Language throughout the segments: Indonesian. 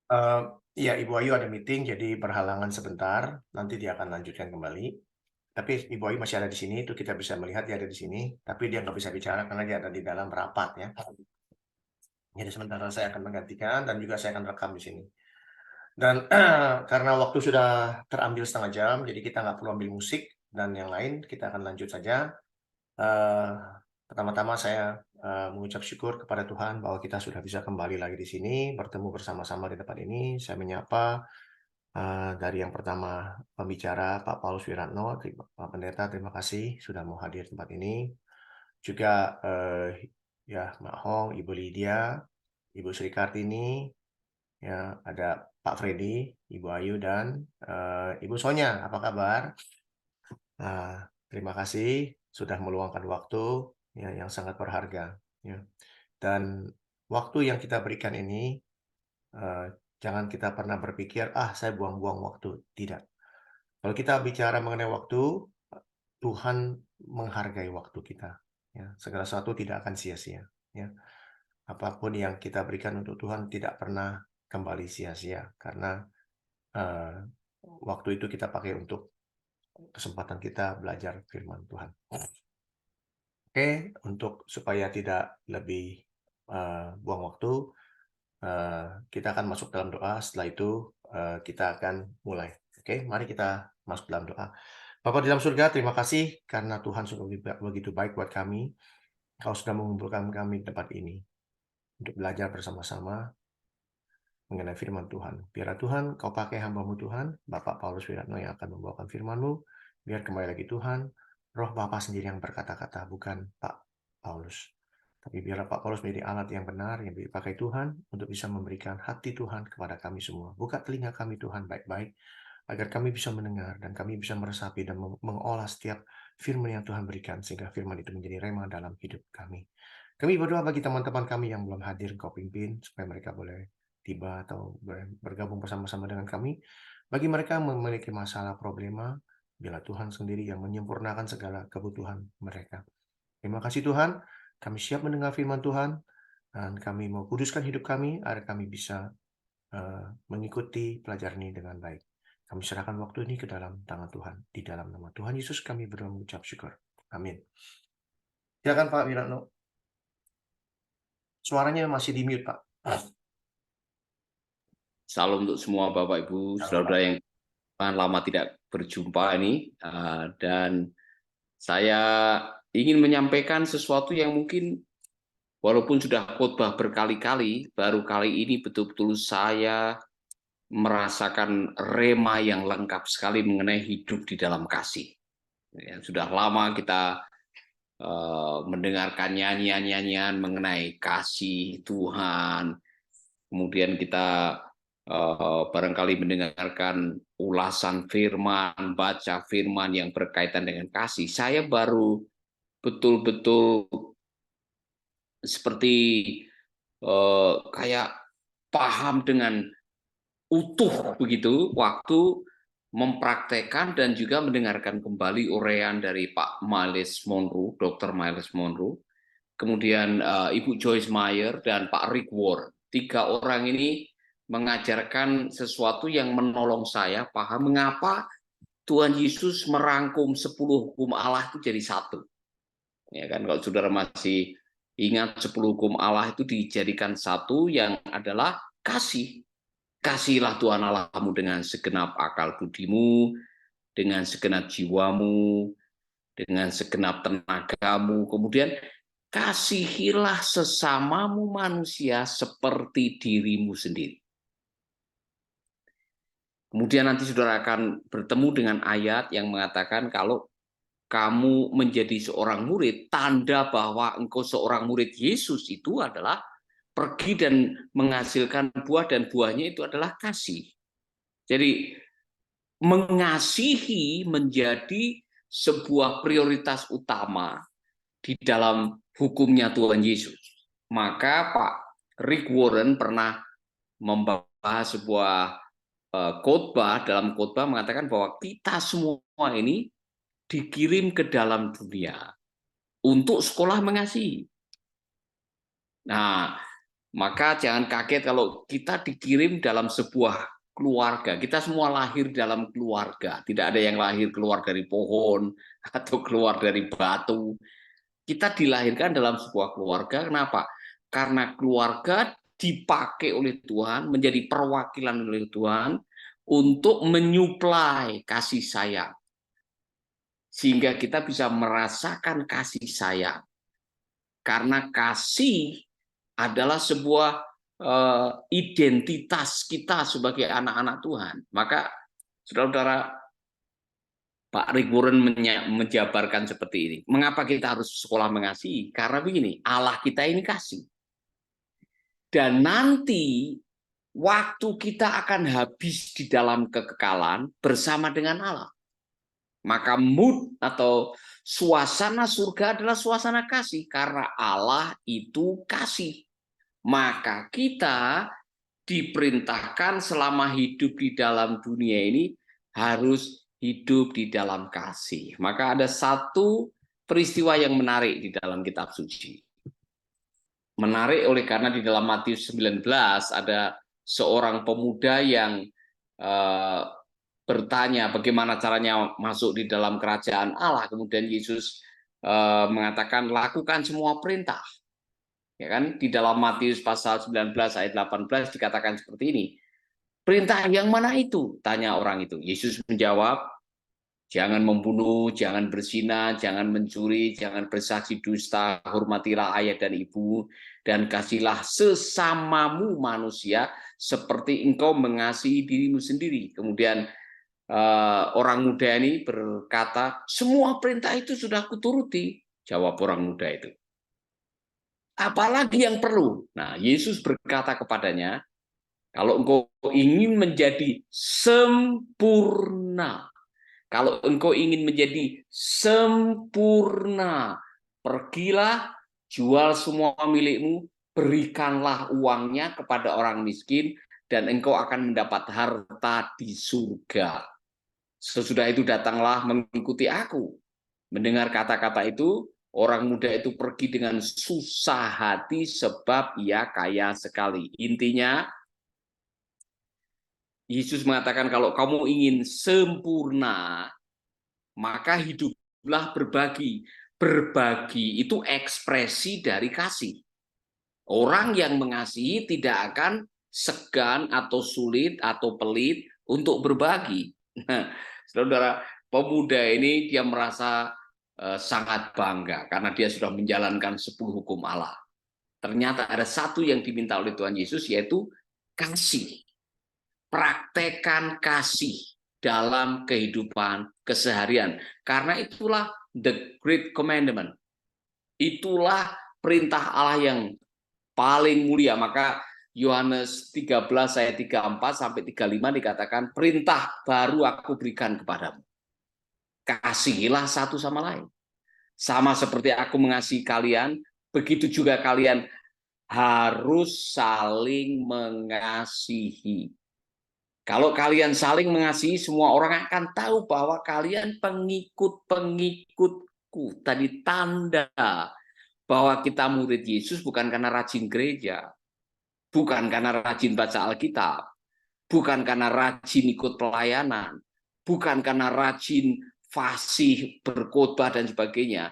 Eh, ya, Ibu Ayu ada meeting, jadi berhalangan sebentar. Nanti dia akan lanjutkan kembali. Tapi Ibu Ayu masih ada di sini, itu kita bisa melihat dia ada di sini. Tapi dia nggak bisa bicara karena dia ada di dalam rapat ya. Jadi sementara saya akan menggantikan dan juga saya akan rekam di sini. Dan karena waktu sudah terambil setengah jam, jadi kita nggak perlu ambil musik dan yang lain. Kita akan lanjut saja. Eh, Pertama-tama saya mengucap syukur kepada Tuhan bahwa kita sudah bisa kembali lagi di sini, bertemu bersama-sama di tempat ini. Saya menyapa dari yang pertama pembicara Pak Paulus Wiratno, Pak Pendeta, terima kasih sudah mau hadir di tempat ini. Juga ya Mbak Hong, Ibu Lydia, Ibu Sri Kartini, ya ada Pak Freddy, Ibu Ayu dan Ibu Sonya. Apa kabar? Terima kasih sudah meluangkan waktu ya, yang sangat berharga. Ya. Dan waktu yang kita berikan ini, eh, jangan kita pernah berpikir, saya buang-buang waktu. Tidak. Kalau kita bicara mengenai waktu, Tuhan menghargai waktu kita. Ya. Segala sesuatu tidak akan sia-sia. Ya. Apapun yang kita berikan untuk Tuhan tidak pernah kembali sia-sia. Karena eh, waktu itu kita pakai untuk kesempatan kita belajar firman Tuhan. Oke, untuk supaya tidak lebih buang waktu, eh, kita akan masuk dalam doa. Setelah itu kita akan mulai. Oke, mari kita masuk dalam doa. Bapa di dalam surga, terima kasih karena Tuhan sudah begitu baik buat kami. Kau sudah mengumpulkan kami di tempat ini untuk belajar bersama-sama mengenai firman Tuhan. Biarlah Tuhan, kau pakai hamba-Mu Tuhan, Bapak Paulus Wiratno yang akan membawakan firman-Mu. Biar kembali lagi Tuhan, roh Bapak sendiri yang berkata-kata, bukan Pak Paulus. Tapi biarlah Pak Paulus menjadi alat yang benar, yang dipakai Tuhan untuk bisa memberikan hati Tuhan kepada kami semua. Buka telinga kami Tuhan baik-baik, agar kami bisa mendengar dan kami bisa meresapi dan mengolah setiap firman yang Tuhan berikan, sehingga firman itu menjadi rema dalam hidup kami. Kami berdoa bagi teman-teman kami yang belum hadir, Kau pimpin, supaya mereka boleh tiba atau bergabung bersama-sama dengan kami. Bagi mereka yang memiliki masalah problema, biarlah Tuhan sendiri yang menyempurnakan segala kebutuhan mereka. Terima kasih Tuhan, kami siap mendengar firman Tuhan, dan kami mau kuduskan hidup kami, agar kami bisa mengikuti pelajaran ini dengan baik. Kami serahkan waktu ini ke dalam tangan Tuhan. Di dalam nama Tuhan Yesus kami berdoa mengucap syukur. Amin. Silakan Pak Wiratno. Suaranya masih di mute, Pak. Salam untuk semua Bapak Ibu, Salam, Pak. saudara yang lama tidak berjumpa ini, dan saya ingin menyampaikan sesuatu yang mungkin walaupun sudah khotbah berkali-kali, baru kali ini betul-betul saya merasakan rema yang lengkap sekali mengenai hidup di dalam kasih. Ya, sudah lama kita mendengarkan nyanyian-nyanyian mengenai kasih Tuhan, kemudian kita barangkali mendengarkan ulasan firman, baca firman yang berkaitan dengan kasih. Saya baru betul-betul seperti kayak paham dengan utuh begitu waktu mempraktekkan dan juga mendengarkan kembali uraian dari Pak Miles Monroe, Dr. Miles Monroe, kemudian Ibu Joyce Meyer dan Pak Rick Warren. Tiga orang ini mengajarkan sesuatu yang menolong saya paham mengapa Tuhan Yesus merangkum 10 hukum Allah itu jadi satu. Ya kan, kalau saudara masih ingat 10 hukum Allah itu dijadikan satu yang adalah kasih. Kasihilah Tuhan Allahmu dengan segenap akal budimu, dengan segenap jiwamu, dengan segenap tenagamu. Kemudian kasihilah sesamamu manusia seperti dirimu sendiri. Kemudian nanti saudara akan bertemu dengan ayat yang mengatakan kalau kamu menjadi seorang murid, tanda bahwa engkau seorang murid Yesus itu adalah pergi dan menghasilkan buah, dan buahnya itu adalah kasih. Jadi mengasihi menjadi sebuah prioritas utama di dalam hukumnya Tuhan Yesus. Maka Pak Rick Warren pernah membahas sebuah khotbah, dalam khotbah mengatakan bahwa kita semua ini dikirim ke dalam dunia untuk sekolah mengasihi. Nah, Maka jangan kaget kalau kita dikirim dalam sebuah keluarga. Kita semua lahir dalam keluarga. Tidak ada yang lahir keluar dari pohon atau keluar dari batu. Kita dilahirkan dalam sebuah keluarga. Kenapa? Karena keluarga dipakai oleh Tuhan, menjadi perwakilan oleh Tuhan untuk menyuplai kasih sayang. Sehingga kita bisa merasakan kasih sayang. Karena kasih adalah sebuah identitas kita sebagai anak-anak Tuhan. Maka saudara-saudara, Pak Rick Warren menjabarkan seperti ini. Mengapa kita harus sekolah mengasihi? Karena begini, Allah kita ini kasih. Dan nanti waktu kita akan habis di dalam kekekalan bersama dengan Allah. Maka mood atau suasana surga adalah suasana kasih. Karena Allah itu kasih. Maka kita diperintahkan selama hidup di dalam dunia ini harus hidup di dalam kasih. Maka ada satu peristiwa yang menarik di dalam kitab suci. Menarik karena di dalam Matius 19 ada seorang pemuda yang bertanya bagaimana caranya masuk di dalam kerajaan Allah. Kemudian Yesus mengatakan lakukan semua perintah. Ya kan, di dalam Matius pasal 19 ayat 18 dikatakan seperti ini. Perintah yang mana itu? Tanya orang itu. Yesus menjawab, jangan membunuh, jangan berzina, jangan mencuri, jangan bersaksi dusta, hormatilah ayah dan ibu, dan kasihlah sesamamu manusia seperti engkau mengasihi dirimu sendiri. Kemudian orang muda ini berkata, semua perintah itu sudah kuturuti. Jawab orang muda itu. Apalagi yang perlu? Nah, Yesus berkata kepadanya, kalau engkau ingin menjadi sempurna, kalau engkau ingin menjadi sempurna, pergilah, jual semua milikmu, berikanlah uangnya kepada orang miskin, dan engkau akan mendapat harta di surga. Sesudah itu datanglah mengikuti aku. Mendengar kata-kata itu, orang muda itu pergi dengan susah hati sebab ia kaya sekali. Intinya, Yesus mengatakan kalau kamu ingin sempurna, maka hiduplah berbagi. Berbagi itu ekspresi dari kasih. Orang yang mengasihi tidak akan segan atau sulit atau pelit untuk berbagi. Nah, saudara, pemuda ini dia merasa sangat bangga karena dia sudah menjalankan 10 hukum Allah. Ternyata ada satu yang diminta oleh Tuhan Yesus, yaitu kasih. Praktekan kasih dalam kehidupan keseharian. Karena itulah the great commandment. Itulah perintah Allah yang paling mulia. Maka Yohanes 13 ayat 34 sampai 35 dikatakan, perintah baru aku berikan kepadamu. Kasihilah satu sama lain. Sama seperti aku mengasihi kalian, begitu juga kalian harus saling mengasihi. Kalau kalian saling mengasihi, semua orang akan tahu bahwa kalian pengikut-pengikutku. Tadi tanda bahwa kita murid Yesus bukan karena rajin gereja, bukan karena rajin baca Alkitab, bukan karena rajin ikut pelayanan, bukan karena rajin fasih, berkhotbah dan sebagainya.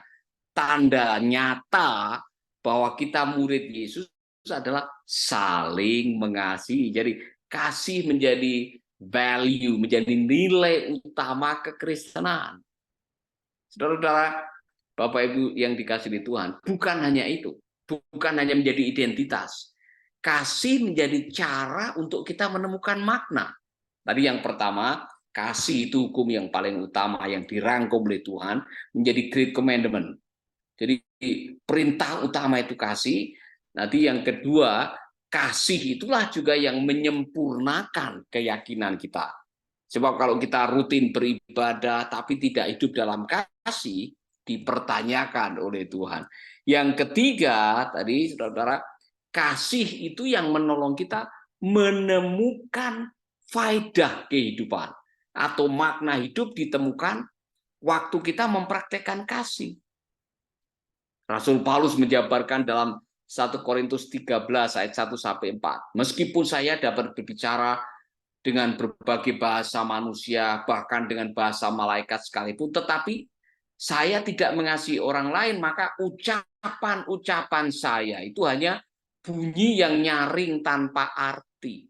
Tanda nyata bahwa kita murid Yesus adalah saling mengasihi. Jadi kasih menjadi value, menjadi nilai utama kekristenan. Saudara-saudara, Bapak Ibu yang dikasihi Tuhan, bukan hanya itu, bukan hanya menjadi identitas. Kasih menjadi cara untuk kita menemukan makna. Tadi yang pertama, kasih itu hukum yang paling utama yang dirangkum oleh Tuhan menjadi great commandment. Jadi perintah utama itu kasih. Nanti yang kedua, kasih itulah juga yang menyempurnakan keyakinan kita. Sebab kalau kita rutin beribadah tapi tidak hidup dalam kasih, dipertanyakan oleh Tuhan. Yang ketiga, tadi saudara-saudara, kasih itu yang menolong kita menemukan faedah kehidupan atau makna hidup ditemukan waktu kita mempraktekkan kasih. Rasul Paulus menjabarkan dalam 1 Korintus 13 ayat 1 sampai 4. Meskipun saya dapat berbicara dengan berbagai bahasa manusia, bahkan dengan bahasa malaikat sekalipun, tetapi saya tidak mengasihi orang lain, maka ucapan-ucapan saya itu hanya bunyi yang nyaring tanpa arti.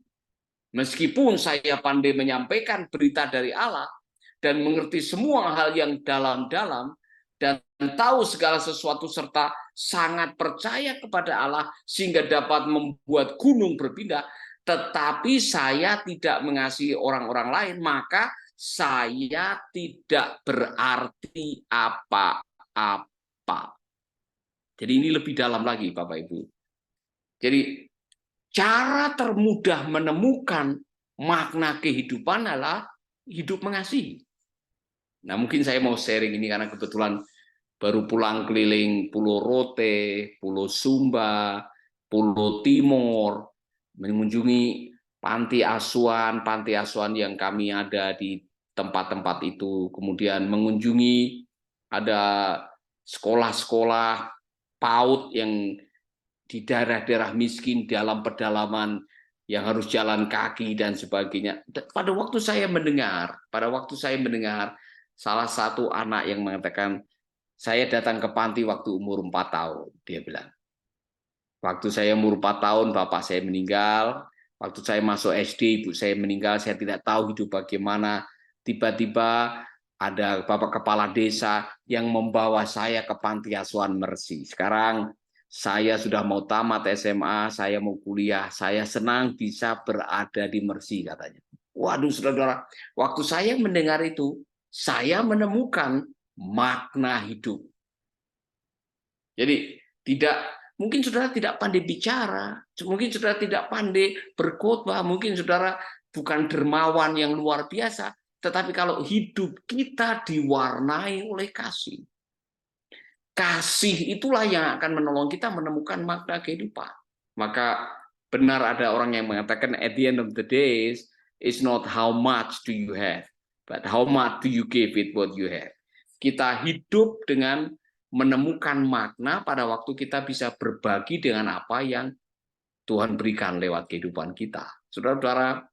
Meskipun saya pandai menyampaikan berita dari Allah dan mengerti semua hal yang dalam-dalam dan tahu segala sesuatu serta sangat percaya kepada Allah sehingga dapat membuat gunung berpindah, tetapi saya tidak mengasihi orang-orang lain, maka saya tidak berarti apa-apa. Jadi ini lebih dalam lagi, Bapak Ibu. Jadi cara termudah menemukan makna kehidupan adalah hidup mengasihi. Nah, mungkin saya mau sharing ini karena kebetulan baru pulang keliling Pulau Rote, Pulau Sumba, Pulau Timor, mengunjungi panti asuhan yang kami ada di tempat-tempat itu, kemudian mengunjungi ada sekolah-sekolah PAUD yang di daerah-daerah miskin dalam pedalaman yang harus jalan kaki dan sebagainya. Pada waktu saya mendengar salah satu anak yang mengatakan, saya datang ke panti waktu umur 4 tahun, dia bilang. Waktu saya umur 4 tahun, bapak saya meninggal. Waktu saya masuk SD, ibu saya meninggal. Saya tidak tahu hidup bagaimana. Tiba-tiba ada bapak kepala desa yang membawa saya ke panti asuhan Mercy. Sekarang saya sudah mau tamat SMA, saya mau kuliah. Saya senang bisa berada di Mercy, katanya. Waduh, saudara-saudara, waktu saya mendengar itu, saya menemukan makna hidup. Jadi mungkin saudara tidak pandai bicara, mungkin saudara tidak pandai berkhotbah, mungkin saudara bukan dermawan yang luar biasa, tetapi kalau hidup kita diwarnai oleh kasih, kasih itulah yang akan menolong kita menemukan makna kehidupan. Maka benar ada orang yang mengatakan at the end of the days, it's not how much do you have, but how much do you give it what you have. Kita hidup dengan menemukan makna pada waktu kita bisa berbagi dengan apa yang Tuhan berikan lewat kehidupan kita. Saudara-saudara,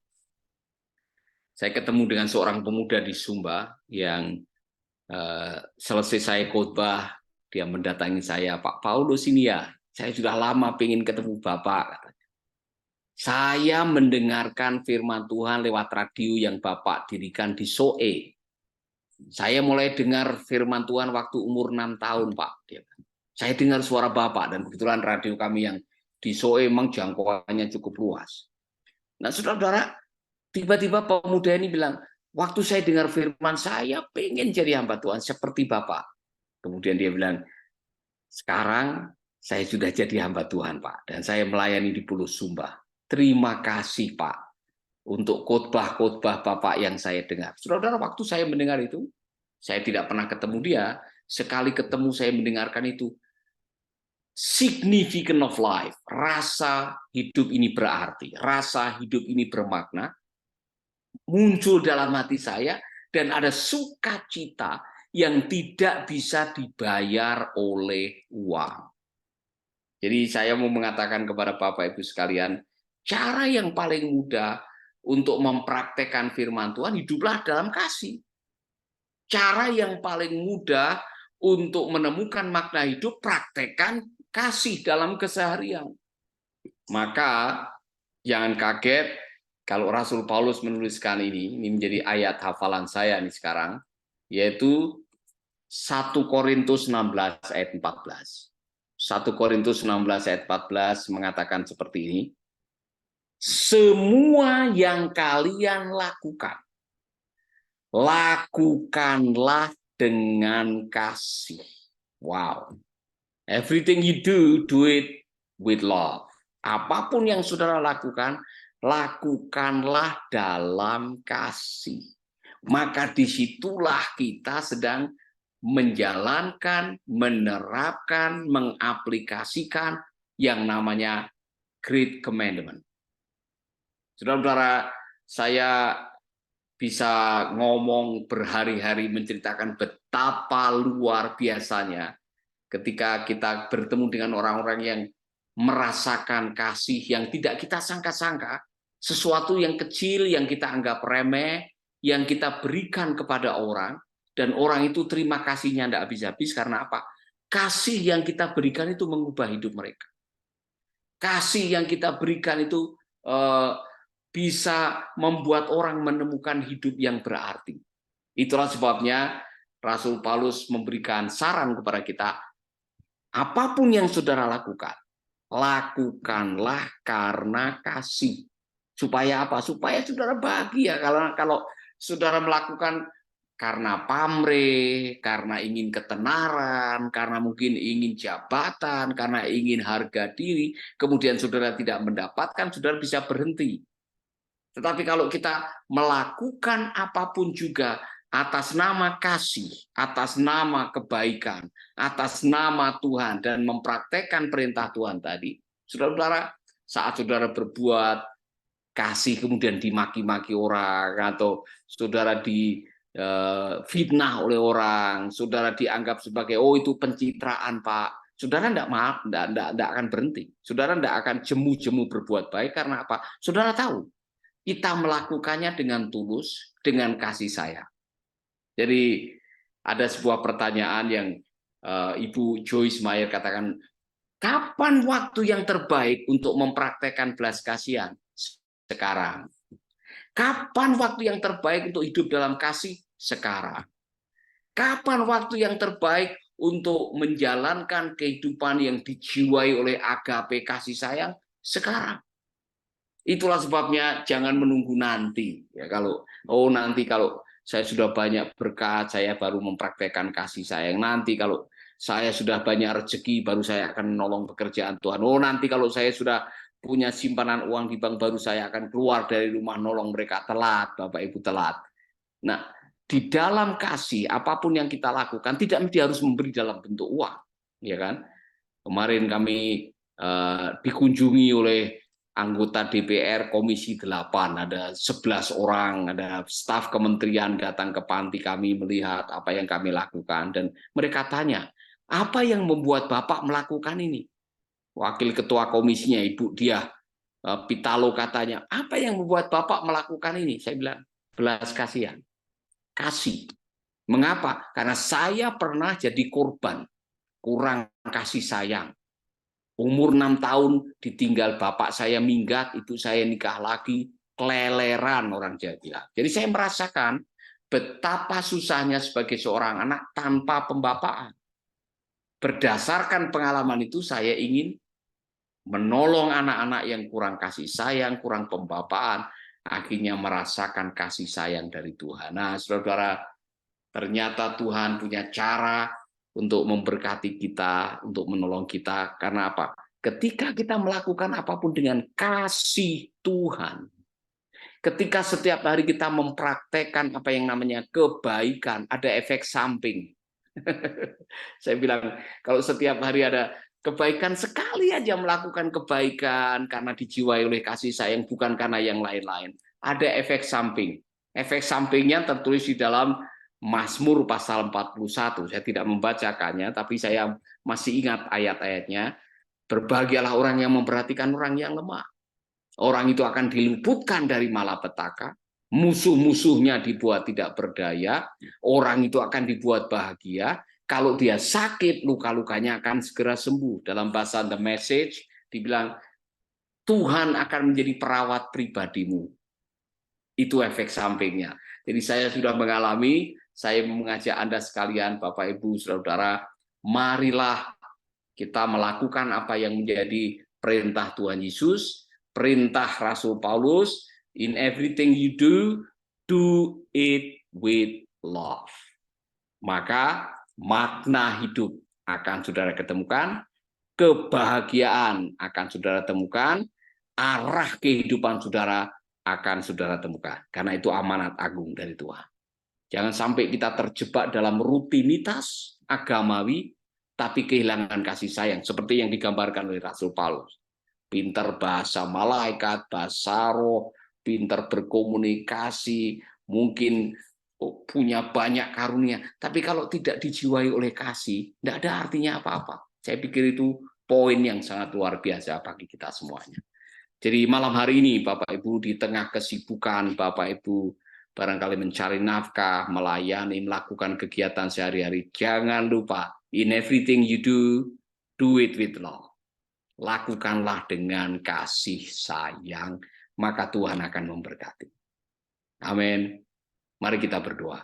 saya ketemu dengan seorang pemuda di Sumba yang selesai saya khotbah, dia mendatangi saya, Pak Paulus ini ya, saya sudah lama pengen ketemu Bapak, katanya. Saya mendengarkan firman Tuhan lewat radio yang Bapak dirikan di Soe. Saya mulai dengar firman Tuhan waktu umur 6 tahun, Pak. Saya dengar suara Bapak, dan kebetulan radio kami yang di Soe memang jangkauannya cukup luas. Nah, saudara-saudara, tiba-tiba pemuda ini bilang, waktu saya dengar firman, saya pengen jadi hamba Tuhan seperti Bapak. Kemudian dia bilang, sekarang saya sudah jadi hamba Tuhan, Pak, dan saya melayani di Pulau Sumba. Terima kasih, Pak, untuk khotbah-khotbah Bapak yang saya dengar. Saudara-saudara, waktu saya mendengar itu, saya tidak pernah ketemu dia. Sekali ketemu saya mendengarkan itu. Significant of life. Rasa hidup ini berarti. Rasa hidup ini bermakna. Muncul dalam hati saya. Dan ada sukacita yang tidak bisa dibayar oleh uang. Jadi saya mau mengatakan kepada Bapak Ibu sekalian, cara yang paling mudah untuk mempraktekkan firman Tuhan, hiduplah dalam kasih. Cara yang paling mudah untuk menemukan makna hidup, praktekkan kasih dalam keseharian. Maka jangan kaget kalau Rasul Paulus menuliskan ini menjadi ayat hafalan saya nih sekarang, yaitu 1 Korintus 16 ayat 14. 1 Korintus 16 ayat 14 mengatakan seperti ini. Semua yang kalian lakukan, lakukanlah dengan kasih. Wow. Everything you do it with love. Apapun yang saudara lakukan, lakukanlah dalam kasih. Maka disitulah kita sedang menjalankan, menerapkan, mengaplikasikan yang namanya Great Commandment. Saudara-saudara, saya bisa ngomong berhari-hari menceritakan betapa luar biasanya ketika kita bertemu dengan orang-orang yang merasakan kasih yang tidak kita sangka-sangka, sesuatu yang kecil yang kita anggap remeh, yang kita berikan kepada orang, dan orang itu terima kasihnya tidak habis-habis. Karena apa? Kasih yang kita berikan itu mengubah hidup mereka. Kasih yang kita berikan itu bisa membuat orang menemukan hidup yang berarti. Itulah sebabnya Rasul Paulus memberikan saran kepada kita, apapun yang saudara lakukan, lakukanlah karena kasih. Supaya apa? Supaya saudara bahagia. Kalau saudara melakukan karena pamrih, karena ingin ketenaran, karena mungkin ingin jabatan, karena ingin harga diri, kemudian saudara tidak mendapatkan, saudara bisa berhenti. Tetapi kalau kita melakukan apapun juga atas nama kasih, atas nama kebaikan, atas nama Tuhan, dan mempraktekkan perintah Tuhan tadi, saudara-saudara, saat saudara berbuat kasih kemudian dimaki-maki orang, atau saudara difitnah oleh orang, saudara dianggap sebagai, oh itu pencitraan Pak, saudara tidak akan berhenti, saudara tidak akan jemu-jemu berbuat baik. Karena apa? Saudara tahu, kita melakukannya dengan tulus, dengan kasih sayang. Jadi ada sebuah pertanyaan yang Ibu Joyce Meyer katakan, kapan waktu yang terbaik untuk mempraktekkan belas kasihan? Sekarang. Kapan waktu yang terbaik untuk hidup dalam kasih? Sekarang. Kapan waktu yang terbaik untuk menjalankan kehidupan yang dijiwai oleh agape kasih sayang? Sekarang. Itulah sebabnya jangan menunggu nanti. Ya, nanti kalau saya sudah banyak berkat, saya baru mempraktekkan kasih sayang. Nanti kalau saya sudah banyak rezeki, baru saya akan menolong pekerjaan Tuhan. Nanti kalau saya sudah punya simpanan uang di bank, baru saya akan keluar dari rumah nolong mereka. Telat, Bapak Ibu, telat. Nah, di dalam kasih, apapun yang kita lakukan, tidak mesti harus memberi dalam bentuk uang. Ya kan? Kemarin kami dikunjungi oleh anggota DPR Komisi 8, ada 11 orang, ada staf kementerian datang ke panti kami melihat apa yang kami lakukan, dan mereka tanya, apa yang membuat Bapak melakukan ini? Wakil ketua komisinya, Ibu Diah Pitalo, katanya, apa yang membuat Bapak melakukan ini? Saya bilang, belas kasihan. Kasih. Mengapa? Karena saya pernah jadi korban kurang kasih sayang. Umur 6 tahun ditinggal bapak saya minggat, ibu saya nikah lagi, keleleran orang Jawa bilang. Jadi saya merasakan betapa susahnya sebagai seorang anak tanpa pembapaan. Berdasarkan pengalaman itu saya ingin menolong anak-anak yang kurang kasih sayang, kurang pembapaan, akhirnya merasakan kasih sayang dari Tuhan. Nah, saudara-saudara, ternyata Tuhan punya cara untuk memberkati kita, untuk menolong kita. Karena apa? Ketika kita melakukan apapun dengan kasih Tuhan, ketika setiap hari kita mempraktekkan apa yang namanya kebaikan, ada efek samping. Saya bilang, kalau setiap hari ada kebaikan, sekali aja melakukan kebaikan karena dijiwai oleh kasih sayang, bukan karena yang lain-lain, ada efek samping. Efek sampingnya tertulis di dalam Mazmur pasal 41. Saya tidak membacakannya, tapi saya masih ingat ayat-ayatnya. Berbahagialah orang yang memperhatikan orang yang lemah. Orang itu akan diluputkan dari malapetaka. Musuh-musuhnya dibuat tidak berdaya. Orang itu akan dibuat bahagia. Kalau dia sakit, luka-lukanya akan segera sembuh. Dalam bahasa The Message dibilang, Tuhan akan menjadi perawat pribadimu. Itu efek sampingnya. Jadi saya sudah mengalami, saya mengajak Anda sekalian, Bapak, Ibu, Saudara, marilah kita melakukan apa yang menjadi perintah Tuhan Yesus, perintah Rasul Paulus, in everything you do it with love. Maka makna hidup akan saudara ketemukan, kebahagiaan akan saudara temukan, arah kehidupan saudara akan saudara temukan. Karena itu amanat agung dari Tuhan. Jangan sampai kita terjebak dalam rutinitas agamawi, tapi kehilangan kasih sayang, seperti yang digambarkan oleh Rasul Paulus. Pintar bahasa malaikat, bahasa roh, pintar berkomunikasi, mungkin punya banyak karunia, tapi kalau tidak dijiwai oleh kasih, tidak ada artinya apa-apa. Saya pikir itu poin yang sangat luar biasa bagi kita semuanya. Jadi malam hari ini Bapak Ibu, di tengah kesibukan Bapak Ibu barangkali mencari nafkah, melayani, melakukan kegiatan sehari-hari, jangan lupa in everything you do it with love. Lakukanlah dengan kasih sayang, maka Tuhan akan memberkati. Amin. Mari kita berdoa.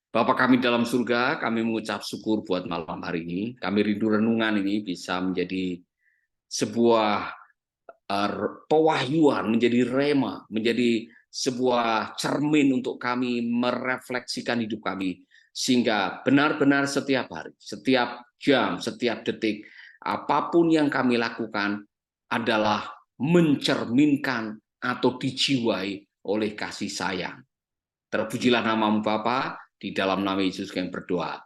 Bapa kami dalam surga, kami mengucap syukur buat malam hari ini. Kami rindu renungan ini bisa menjadi sebuah pewahyuan, menjadi rema, menjadi sebuah cermin untuk kami merefleksikan hidup kami, sehingga benar-benar setiap hari, setiap jam, setiap detik, apapun yang kami lakukan adalah mencerminkan atau dijiwai oleh kasih sayang. Terpujilah namamu Bapa, di dalam nama Yesus kami berdoa.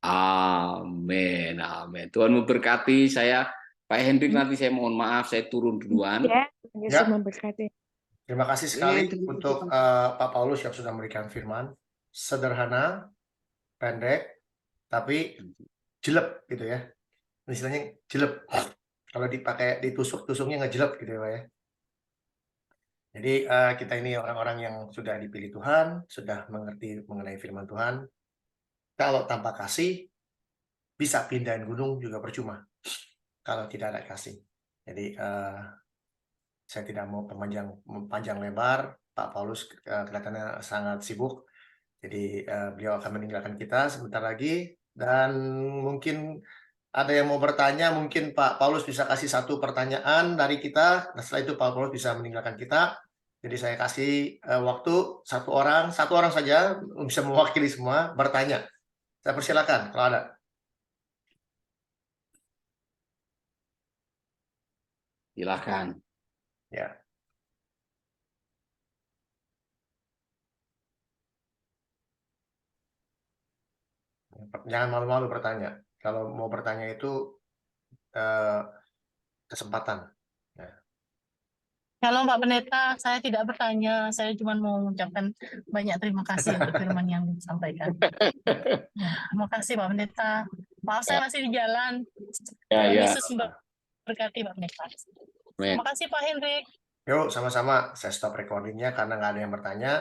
Amin, amin. Tuhan memberkati. Saya Pak Hendrik, nanti saya mohon maaf, saya turun duluan. Ya, Yesus Ya. memberkati. Terima kasih sekali untuk Pak Paulus yang sudah memberikan firman. Sederhana, pendek, tapi jelek gitu ya. Istilahnya jelek. Kalau dipakai ditusuk-tusuknya ngejelek gitu ya Pak ya. Jadi kita ini orang-orang yang sudah dipilih Tuhan, sudah mengerti mengenai firman Tuhan. Kalau tanpa kasih, bisa pindahin gunung juga percuma. Kalau tidak ada kasih. Jadi saya tidak mau panjang lebar. Pak Paulus kelihatannya sangat sibuk. Jadi beliau akan meninggalkan kita sebentar lagi. Dan mungkin ada yang mau bertanya, mungkin Pak Paulus bisa kasih satu pertanyaan dari kita. Nah, setelah itu Pak Paulus bisa meninggalkan kita. Jadi saya kasih waktu satu orang saja bisa mewakili semua bertanya. Saya persilakan kalau ada. Silakan. Ya. Jangan malu-malu bertanya. Kalau mau bertanya itu kesempatan. Kalau Pak Pendeta, saya tidak bertanya, saya cuma mau mengucapkan banyak terima kasih untuk firman yang disampaikan. Ya, terima kasih Pak Pendeta. Maaf saya masih di jalan. Ya, Tuhan ya. Yesus memberkati Pak Pendeta. Terima kasih Pak Hendrik. Yuk, sama-sama. Saya stop recordingnya karena nggak ada yang bertanya.